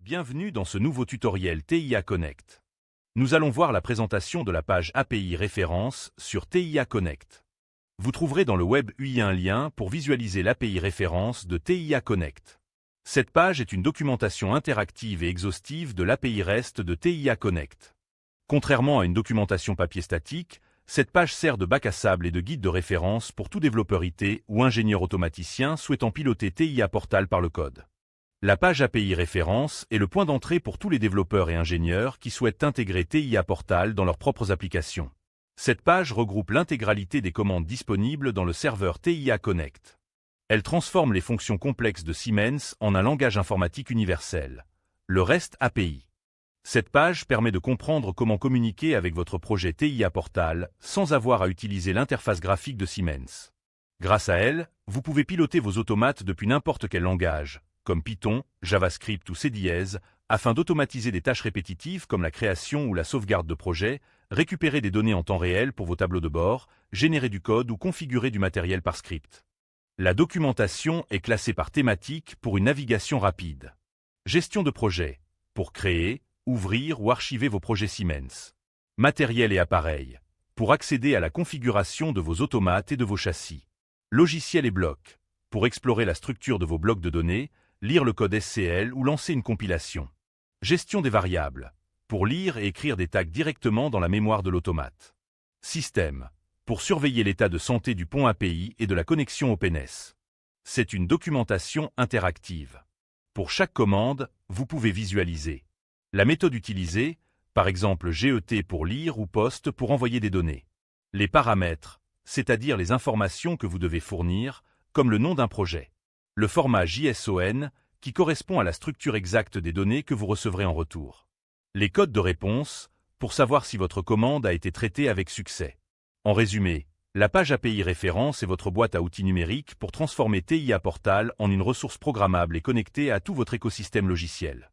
Bienvenue dans ce nouveau tutoriel TIA Connect. Nous allons voir la présentation de la page API référence sur TIA Connect. Vous trouverez dans le web UI un lien pour visualiser l'API référence de TIA Connect. Cette page est une documentation interactive et exhaustive de l'API REST de TIA Connect. Contrairement à une documentation papier statique, cette page sert de bac à sable et de guide de référence pour tout développeur IT ou ingénieur automaticien souhaitant piloter TIA Portal par le code. La page API référence est le point d'entrée pour tous les développeurs et ingénieurs qui souhaitent intégrer TIA Portal dans leurs propres applications. Cette page regroupe l'intégralité des commandes disponibles dans le serveur TIA Connect. Elle transforme les fonctions complexes de Siemens en un langage informatique universel, le REST API. Cette page permet de comprendre comment communiquer avec votre projet TIA Portal sans avoir à utiliser l'interface graphique de Siemens. Grâce à elle, vous pouvez piloter vos automates depuis n'importe quel langage, comme Python, JavaScript ou C#, afin d'automatiser des tâches répétitives comme la création ou la sauvegarde de projets, récupérer des données en temps réel pour vos tableaux de bord, générer du code ou configurer du matériel par script. La documentation est classée par thématique pour une navigation rapide. Gestion de projet, pour créer, ouvrir ou archiver vos projets Siemens. Matériel et appareils, pour accéder à la configuration de vos automates et de vos châssis. Logiciel et blocs, pour explorer la structure de vos blocs de données, lire le code SCL ou lancer une compilation. Gestion des variables, pour lire et écrire des tags directement dans la mémoire de l'automate. Système, pour surveiller l'état de santé du pont API et de la connexion OpenS. C'est une documentation interactive. Pour chaque commande, vous pouvez visualiser la méthode utilisée, par exemple GET pour lire ou POST pour envoyer des données. Les paramètres, c'est-à-dire les informations que vous devez fournir, comme le nom d'un projet. Le format JSON, qui correspond à la structure exacte des données que vous recevrez en retour. Les codes de réponse, pour savoir si votre commande a été traitée avec succès. En résumé, la page API référence est votre boîte à outils numérique pour transformer TIA Portal en une ressource programmable et connectée à tout votre écosystème logiciel.